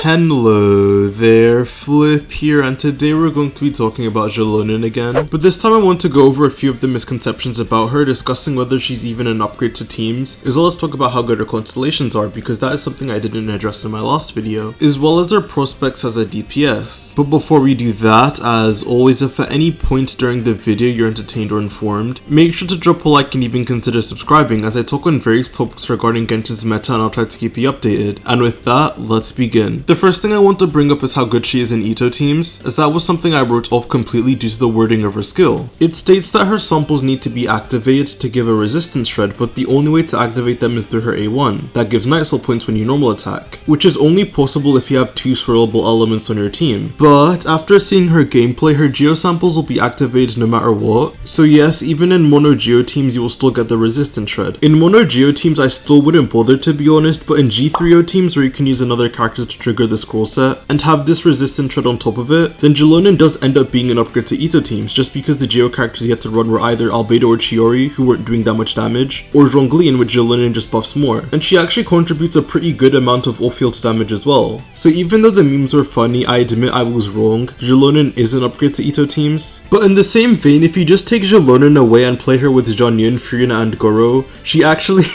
Hello there, Flip here, and today we're going to be talking about Xilonen again. But this time I want to go over a few of the misconceptions about her, discussing whether she's even an upgrade to teams, as well as talk about how good her constellations are, because that is something I didn't address in my last video, as well as her prospects as a DPS. But before we do that, as always, if at any point during the video you're entertained or informed, make sure to drop a like and even consider subscribing, as I talk on various topics regarding Genshin's meta and I'll try to keep you updated. And with that, let's begin. The first thing I want to bring up is how good she is in Ito teams, as that was something I wrote off completely due to the wording of her skill. It states that her samples need to be activated to give a resistance shred, but the only way to activate them is through her A1, that gives night soul points when you normal attack, which is only possible if you have two swirlable elements on your team. But after seeing her gameplay, her geo samples will be activated no matter what, so yes, even in mono geo teams you will still get the resistance shred. In mono geo teams I still wouldn't bother, to be honest, but in G3O teams where you can use another character to trigger the scroll set and have this resistance shred on top of it, then Xilonen does end up being an upgrade to Ito teams, just because the geo characters yet to run were either Albedo or Chiori, who weren't doing that much damage, or Zhongli, in which Xilonen just buffs more, and she actually contributes a pretty good amount of off-field damage as well. So even though the memes were funny, I admit I was wrong. Xilonen is an upgrade to Ito teams. But in the same vein, if you just take Xilonen away and play her with Zhongyun, Furina, and Goro, she actually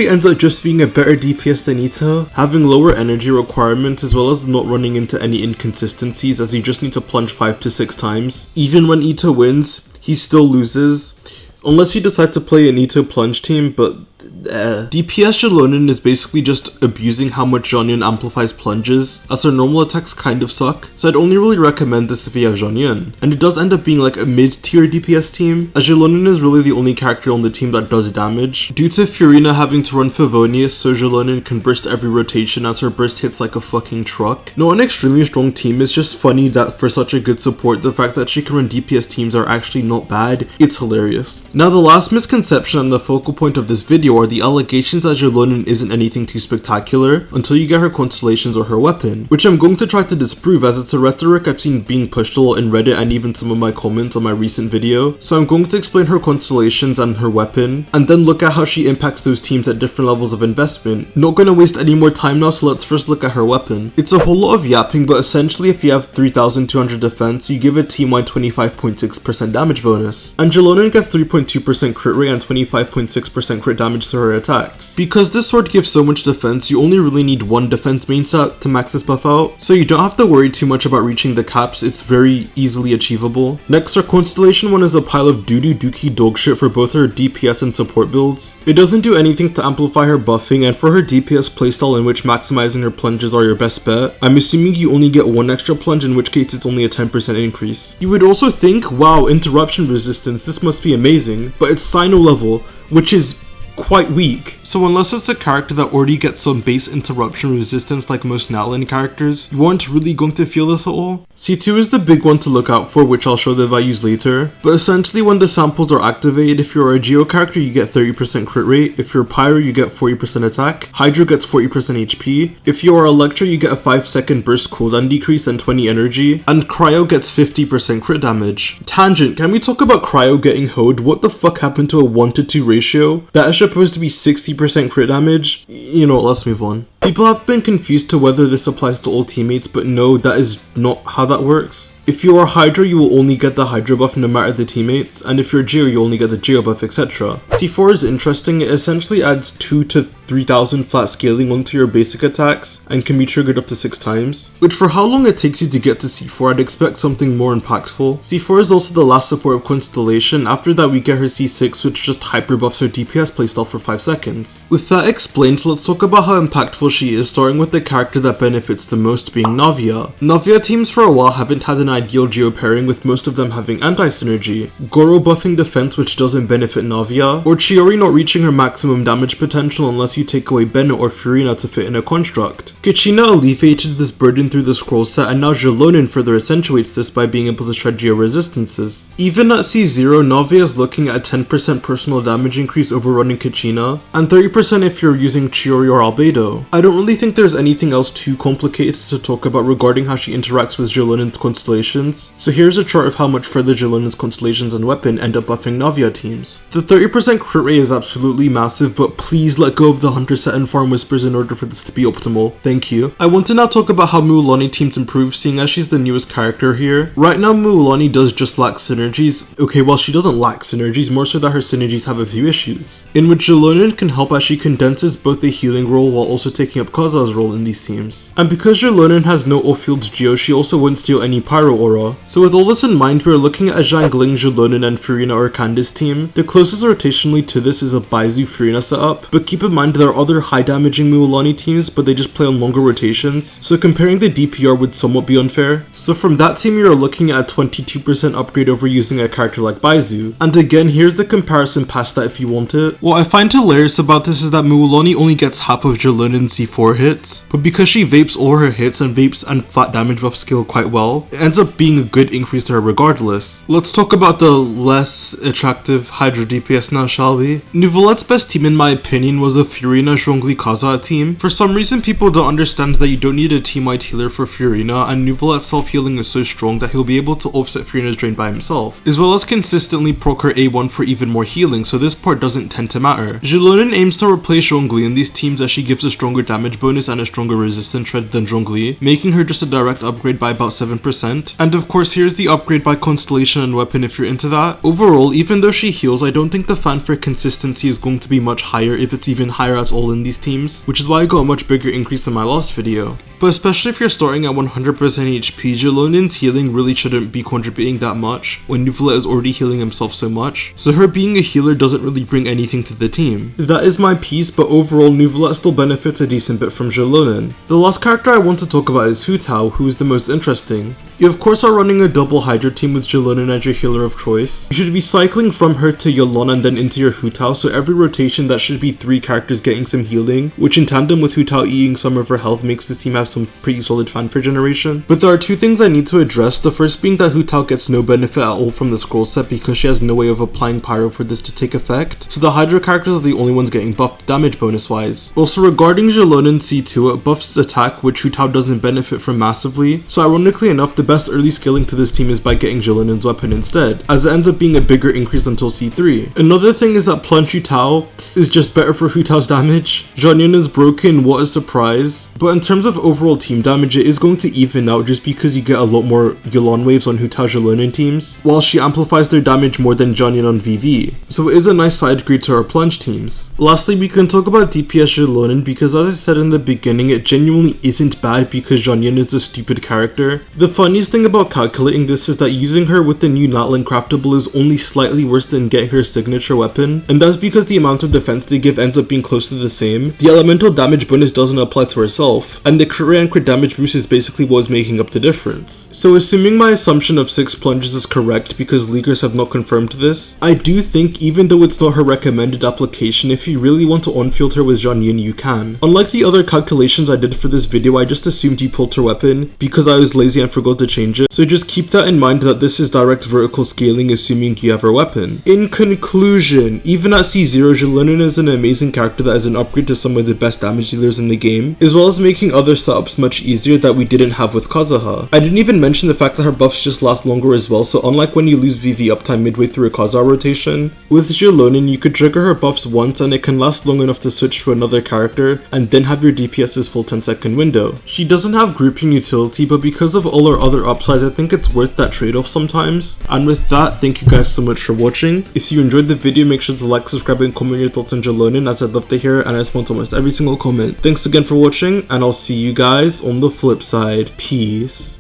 ends up just being a better DPS than Ito, having lower energy requirements as well as not running into any inconsistencies, as you just need to plunge 5 to 6 times. Even when Ito wins, he still loses, unless you decide to play an Ito plunge team, but DPS Xilonen is basically just abusing how much Zhongyun amplifies plunges, as her normal attacks kind of suck, so I'd only really recommend this if you have Zhongyun. And it does end up being like a mid-tier DPS team, as Xilonen is really the only character on the team that does damage, due to Furina having to run Favonius, so Xilonen can burst every rotation as her burst hits like a fucking truck. Not an extremely strong team, it's just funny that for such a good support, the fact that she can run DPS teams are actually not bad. It's hilarious. Now the last misconception and the focal point of this video are the allegations that Xilonen isn't anything too spectacular until you get her constellations or her weapon, which I'm going to try to disprove, as it's a rhetoric I've seen being pushed a lot in Reddit and even some of my comments on my recent video. So I'm going to explain her constellations and her weapon, and then look at how she impacts those teams at different levels of investment. Not gonna waste any more time now, so let's first look at her weapon. It's a whole lot of yapping, but essentially if you have 3200 defense, you give a team-wide 25.6% damage bonus, and Xilonen gets 3.2% crit rate and 25.6% crit damage to her attacks. Because this sword gives so much defense, you only really need one defense main stat to max this buff out, so you don't have to worry too much about reaching the caps. It's very easily achievable. Next, our Constellation one is a pile of doo-doo dookie dog shit for both her DPS and support builds. It doesn't do anything to amplify her buffing, and for her DPS playstyle in which maximizing her plunges are your best bet, I'm assuming you only get one extra plunge, in which case it's only a 10% increase. You would also think, wow, interruption resistance, this must be amazing, but it's Sino level, which is quite weak. So unless it's a character that already gets some base interruption resistance like most Natlan characters, you aren't really going to feel this at all. C2 is the big one to look out for, which I'll show the values later, but essentially when the samples are activated, if you're a Geo character you get 30% crit rate, if you're Pyro you get 40% attack, Hydra gets 40% HP, if you are Electra you get a 5-second burst cooldown decrease and 20 energy, and Cryo gets 50% crit damage. Tangent, can we talk about Cryo getting hoed? What the fuck happened to a 1-to-2 ratio? That is supposed to be 60% crit damage? You know, let's move on. People have been confused to whether this applies to all teammates, but no, that is not how that works. If you are Hydra, you will only get the Hydra buff no matter the teammates, and if you're Geo, you only get the Geo buff, etc. C4 is interesting. It essentially adds 2 to 3000 flat scaling onto your basic attacks, and can be triggered up to 6 times. Which for how long it takes you to get to C4, I'd expect something more impactful. C4 is also the last support of Constellation. After that we get her C6, which just hyper buffs her DPS playstyle for 5 seconds. With that explained, let's talk about how impactful she is, starting with the character that benefits the most, being Navia. Navia teams for a while haven't had an ideal Geo pairing, with most of them having anti-synergy, Goro buffing defense which doesn't benefit Navia, or Chiori not reaching her maximum damage potential unless you take away Bennett or Furina to fit in a construct. Kachina alleviated this burden through the scroll set, and now Xilonen further accentuates this by being able to shred Geo resistances. Even at C0, Navia is looking at a 10% personal damage increase over running Kachina, and 30% if you're using Chiori or Albedo. I'd don't really think there's anything else too complicated to talk about regarding how she interacts with Xilonen's constellations, so here's a chart of how much further Xilonen's constellations and weapon end up buffing Navia teams. The 30% crit rate is absolutely massive, but please let go of the hunter set and farm whispers in order for this to be optimal. Thank you. I want to now talk about how Mualani teams improve, seeing as she's the newest character here. Right now Mualani does just lack synergies. Okay, well, she doesn't lack synergies, more so that her synergies have a few issues, in which Xilonen can help as she condenses both the healing role while also taking up Kaza's role in these teams. And because Xilonen has no off-field geo, she also won't steal any pyro aura. So with all this in mind, we're looking at a Zhangling, Xilonen, and Furina or Candace team. The closest rotationally to this is a Baizu Furina setup, but keep in mind there are other high damaging Mualani teams, but they just play on longer rotations, so comparing the DPR would somewhat be unfair. So from that team you're looking at a 22% upgrade over using a character like Baizu. And again, here's the comparison past that if you want it. What I find hilarious about this is that Mualani only gets half of Xilonen's C4 hits, but because she vapes all her hits and vapes and flat damage buff skill quite well, it ends up being a good increase to her regardless. Let's talk about the less attractive Hydra DPS now, shall we? Neuvillette's best team in my opinion was a Furina Zhongli Kaza team. For some reason people don't understand that you don't need a team-wide healer for Furina, and Neuvillette's self-healing is so strong that he'll be able to offset Furina's drain by himself, as well as consistently proc her A1 for even more healing, so this part doesn't tend to matter. Xilonen aims to replace Zhongli in these teams as she gives a stronger damage bonus and a stronger resistance shred than Zhongli, making her just a direct upgrade by about 7%. And of course here's the upgrade by Constellation and weapon if you're into that. Overall, even though she heals, I don't think the fanfare consistency is going to be much higher, if it's even higher at all in these teams, which is why I got a much bigger increase in my last video. But especially if you're starting at 100% HP, Xilonen's healing really shouldn't be contributing that much when Neuvillette is already healing himself so much, so her being a healer doesn't really bring anything to the team. That is my piece, but overall Neuvillette still benefits a decent bit from Xilonen. The last character I want to talk about is Hu Tao, who is the most interesting. You of course are running a double Hydra team with Xilonen as your healer of choice. You should be cycling from her to Xilonen and then into your Hu Tao, so every rotation that should be 3 characters getting some healing, which in tandem with Hu Tao eating some of her health makes this team have some pretty solid fanfare generation. But there are 2 things I need to address, the first being that Hu Tao gets no benefit at all from the scroll set because she has no way of applying pyro for this to take effect, so the Hydra characters are the only ones getting buffed damage bonus wise. Also regarding Xilonen C2, it buffs attack, which Hu Tao doesn't benefit from massively, so ironically enough the best early scaling to this team is by getting Xilonen's weapon instead, as it ends up being a bigger increase until C3. Another thing is that Plunge Hu Tao is just better for Hu Tao's damage. Zhanyan is broken, what a surprise. But in terms of overall team damage, it is going to even out just because you get a lot more Yulon waves on Hu Tao Xilonen teams, while she amplifies their damage more than Zhanyan on VV. So it is a nice side grade to our Plunge teams. Lastly, we can talk about DPS Xilonen because as I said in the beginning, it genuinely isn't bad because Zhanyan is a stupid character. The funniest thing about calculating this is that using her with the new Natlin craftable is only slightly worse than getting her signature weapon, and that's because the amount of defense they give ends up being close to the same. The elemental damage bonus doesn't apply to herself, and the crit rate and crit damage boost is basically what is making up the difference. So assuming my assumption of 6 plunges is correct because leakers have not confirmed this, I do think even though it's not her recommended application, if you really want to on-field her with Zhanyan, you can. Unlike the other calculations I did for this video, I just assumed you pulled her weapon because I was lazy and forgot to change it, so just keep that in mind that this is direct vertical scaling assuming you have her weapon. In conclusion, even at C0, Xilonen is an amazing character that is an upgrade to some of the best damage dealers in the game, as well as making other setups much easier that we didn't have with Kazuha. I didn't even mention the fact that her buffs just last longer as well, so unlike when you lose VV uptime midway through a Kazuha rotation, with Xilonen you could trigger her buffs once and it can last long enough to switch to another character and then have your DPS's full 10-second window. She doesn't have grouping utility, but because of all her other upsides, I think it's worth that trade-off sometimes. And with that, thank you guys so much for watching. If you enjoyed the video, make sure to like, subscribe, and comment your thoughts on Xilonen, as I'd love to hear and I respond to almost every single comment. Thanks again for watching, and I'll see you guys on the flip side. Peace.